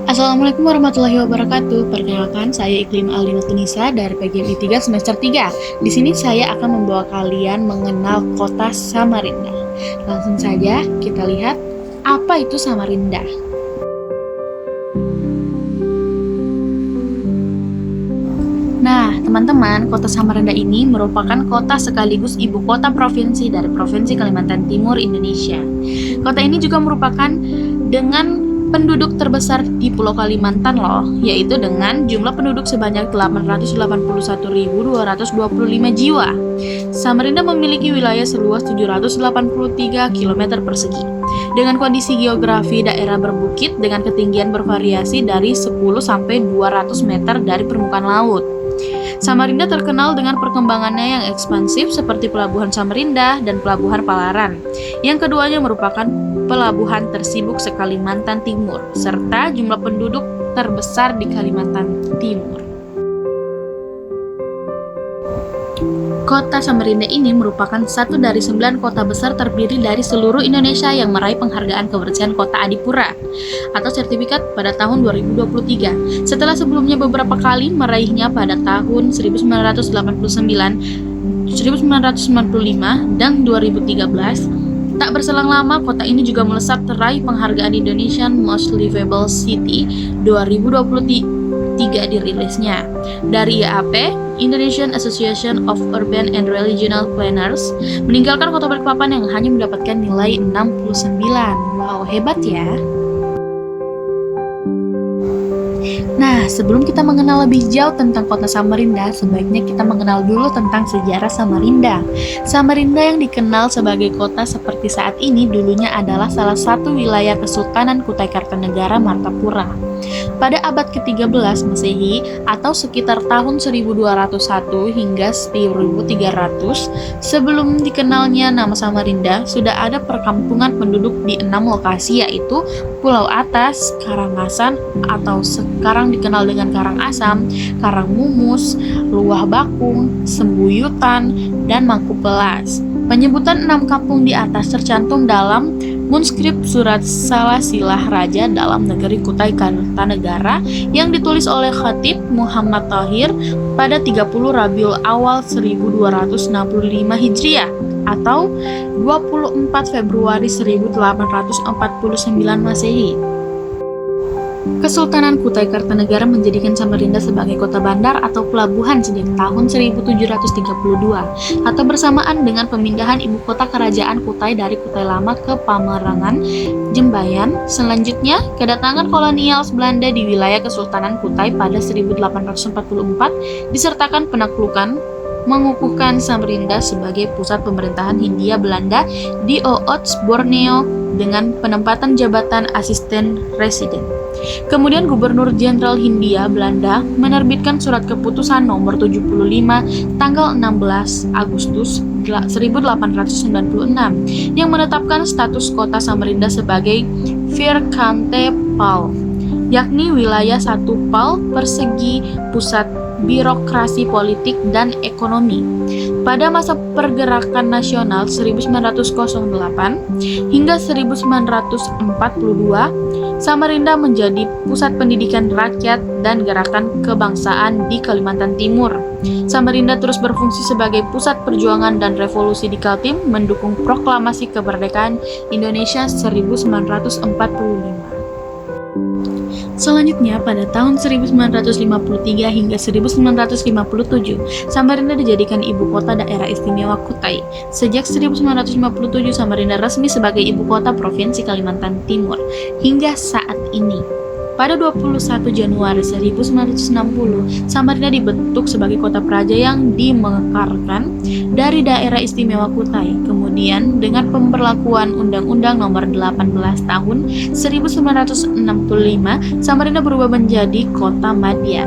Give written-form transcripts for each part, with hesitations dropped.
Assalamualaikum warahmatullahi wabarakatuh. Perkenalkan, saya Iklim Aldina Tunisa dari PGMI 3 semester 3. Di sini saya akan membawa kalian mengenal kota Samarinda. Langsung saja kita lihat apa itu Samarinda. Nah, teman-teman, kota Samarinda ini merupakan kota sekaligus ibu kota provinsi dari Provinsi Kalimantan Timur, Indonesia. Kota ini juga merupakan dengan penduduk terbesar di Pulau Kalimantan loh, yaitu dengan jumlah penduduk sebanyak 881.225 jiwa. Samarinda memiliki wilayah seluas 783 km persegi. Dengan kondisi geografi daerah berbukit dengan ketinggian bervariasi dari 10 sampai 200 meter dari permukaan laut. Samarinda terkenal dengan perkembangannya yang ekspansif seperti Pelabuhan Samarinda dan Pelabuhan Palaran. Yang keduanya merupakan pelabuhan tersibuk se-Kalimantan Timur, serta jumlah penduduk terbesar di Kalimantan Timur. Kota Samarinda ini merupakan satu dari 9 kota besar terdiri dari seluruh Indonesia yang meraih penghargaan kebersihan kota Adipura atau sertifikat pada tahun 2023. Setelah sebelumnya beberapa kali meraihnya pada tahun 1989, 1995, dan 2013. Tak berselang lama, kota ini juga melesat meraih penghargaan Indonesian Most Livable City 2023 dirilisnya dari IAP, Indonesian Association of Urban and Regional Planners, meninggalkan kota Balikpapan yang hanya mendapatkan nilai 69. Wow, hebat ya. Nah, sebelum kita mengenal lebih jauh tentang kota Samarinda, sebaiknya kita mengenal dulu tentang sejarah Samarinda. Samarinda yang dikenal sebagai kota seperti saat ini dulunya adalah salah satu wilayah Kesultanan Kutai Kartanegara Martapura. Pada abad ke-13 Masehi atau sekitar tahun 1201 hingga 1300 sebelum dikenalnya nama Samarinda, sudah ada perkampungan penduduk di 6 lokasi, yaitu Pulau Atas, Karangasan atau sekarang dikenal dengan Karangasem, Karangmumus, Luah Bakung, Sembuyutan, dan Mangkupelas. Penyebutan 6 kampung di atas tercantum dalam Manuskrip Surat Salasilah Raja dalam Negeri Kutai Kartanegara yang ditulis oleh Khatib Muhammad Tahir pada 30 Rabiul Awal 1265 Hijriah atau 24 Februari 1849 Masehi. Kesultanan Kutai Kartanegara menjadikan Samarinda sebagai kota bandar atau pelabuhan sejak tahun 1732 atau bersamaan dengan pemindahan ibu kota kerajaan Kutai dari Kutai Lama ke Pamerangan, Jembayan. Selanjutnya, kedatangan kolonial Belanda di wilayah Kesultanan Kutai pada 1844 disertakan penaklukan mengukuhkan Samarinda sebagai pusat pemerintahan Hindia Belanda di Ootsch, Borneo dengan penempatan jabatan asisten residen. Kemudian Gubernur Jenderal Hindia Belanda menerbitkan surat keputusan nomor 75 tanggal 16 Agustus 1896 yang menetapkan status kota Samarinda sebagai Vierkante Paal, yakni wilayah 1 Paal persegi pusat birokrasi politik dan ekonomi. Pada masa pergerakan nasional 1908 hingga 1942, Samarinda menjadi pusat pendidikan rakyat dan gerakan kebangsaan di Kalimantan Timur. Samarinda terus berfungsi sebagai pusat perjuangan dan revolusi di Kaltim mendukung proklamasi kemerdekaan Indonesia 1945. Selanjutnya, pada tahun 1953 hingga 1957, Samarinda dijadikan ibu kota daerah istimewa Kutai. Sejak 1957, Samarinda resmi sebagai ibu kota Provinsi Kalimantan Timur hingga saat ini. Pada 21 Januari 1960, Samarinda dibentuk sebagai kota praja yang dimekarkan dari daerah istimewa Kutai. Kemudian, dengan pemberlakuan Undang-Undang Nomor 18 Tahun 1965, Samarinda berubah menjadi kota madya.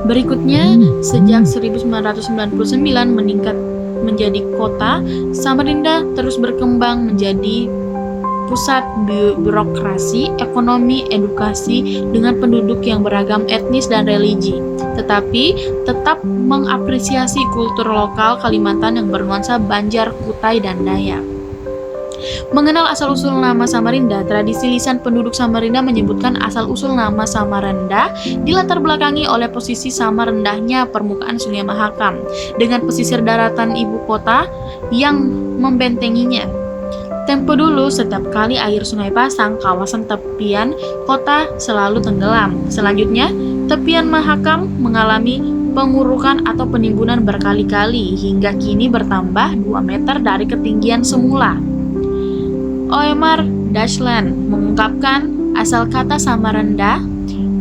Berikutnya, sejak 1999 meningkat menjadi kota, Samarinda terus berkembang menjadi pusat birokrasi, ekonomi, edukasi dengan penduduk yang beragam etnis dan religi, tetapi tetap mengapresiasi kultur lokal Kalimantan yang bernuansa Banjar, Kutai, dan Dayak. Mengenal asal-usul nama Samarinda, tradisi lisan penduduk Samarinda menyebutkan asal-usul nama Samarinda dilatar belakangi oleh posisi sama rendahnya permukaan Sungai Mahakam dengan pesisir daratan ibu kota yang membentenginya. Tempo dulu, setiap kali air sungai pasang, kawasan tepian kota selalu tenggelam. Selanjutnya, tepian Mahakam mengalami pengurukan atau penimbunan berkali-kali hingga kini bertambah 2 meter dari ketinggian semula. Oemar Dashland mengungkapkan asal kata Samarinda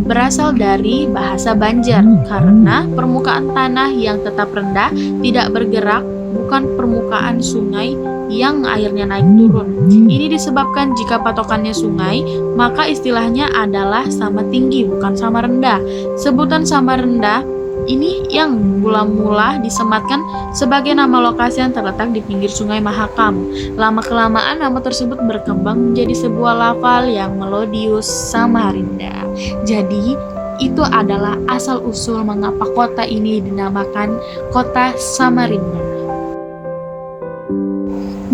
berasal dari bahasa Banjar karena permukaan tanah yang tetap rendah, tidak bergerak, bukan permukaan sungai yang airnya naik turun. Ini disebabkan jika patokannya sungai, maka istilahnya adalah sama tinggi, bukan sama rendah. Sebutan sama rendah ini yang mula-mula disematkan sebagai nama lokasi yang terletak di pinggir Sungai Mahakam. Lama-kelamaan nama tersebut berkembang menjadi sebuah lafal yang melodius, Samarinda. Jadi, itu adalah asal-usul mengapa kota ini dinamakan Kota Samarinda.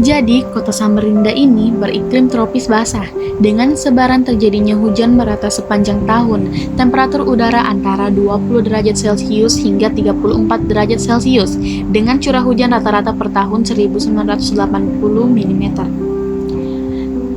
Jadi, kota Samarinda ini beriklim tropis basah, dengan sebaran terjadinya hujan merata sepanjang tahun, temperatur udara antara 20 derajat Celcius hingga 34 derajat Celcius, dengan curah hujan rata-rata per tahun 1980 mm.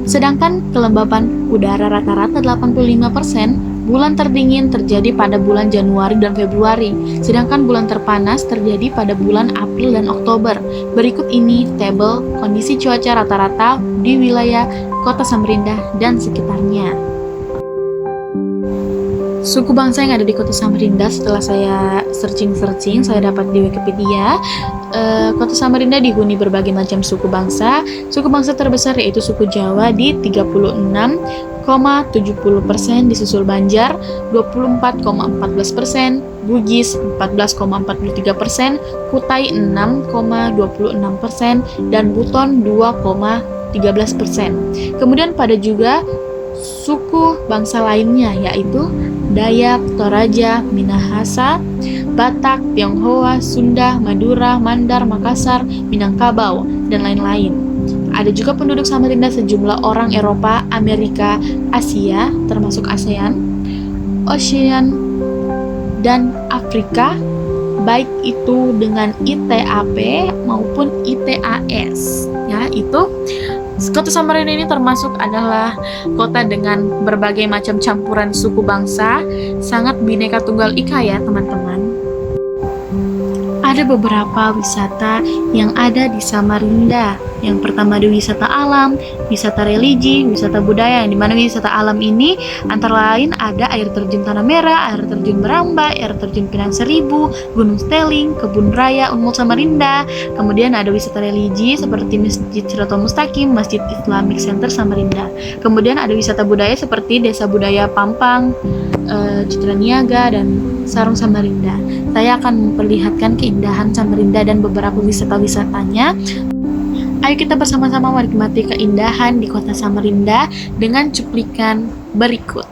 Sedangkan kelembapan udara rata-rata 85%, bulan terdingin terjadi pada bulan Januari dan Februari, sedangkan bulan terpanas terjadi pada bulan April dan Oktober. Berikut ini tabel kondisi cuaca rata-rata di wilayah Kota Samarinda dan sekitarnya. Suku bangsa yang ada di Kota Samarinda, setelah saya searching, saya dapat di Wikipedia. Kota Samarinda dihuni berbagai macam suku bangsa. Suku bangsa terbesar yaitu suku Jawa di 36,70%, disusul Banjar 24,14%, Bugis 14,43%, Kutai 6,26%, dan Buton 2,13%. Kemudian pada juga suku bangsa lainnya yaitu Dayak, Toraja, Minahasa, Batak, Tionghoa, Sunda, Madura, Mandar, Makassar, Minangkabau, dan lain-lain. Ada juga penduduk Samarinda sejumlah orang Eropa, Amerika, Asia, termasuk ASEAN, Oceania, dan Afrika, baik itu dengan ITAP maupun ITAS. Ya, itu Kota Samarinda ini termasuk adalah kota dengan berbagai macam campuran suku bangsa, sangat bineka tunggal ika ya teman-teman. Ada beberapa wisata yang ada di Samarinda. Yang pertama ada wisata alam, wisata religi, wisata budaya. Yang dimana wisata alam ini antara lain ada air terjun Tanah Merah, air terjun Meramba, air terjun Pinang Seribu, Gunung Steling, Kebun Raya Unmul Samarinda. Kemudian ada wisata religi seperti Masjid Siratul Mustaqim, Masjid Islamic Center Samarinda. Kemudian ada wisata budaya seperti Desa Budaya Pampang, Citra Niaga, dan Sarung Samarinda. Saya akan memperlihatkan keindahan Samarinda dan beberapa wisata-wisatanya. Ayo kita bersama-sama menikmati keindahan di Kota Samarinda dengan cuplikan berikut.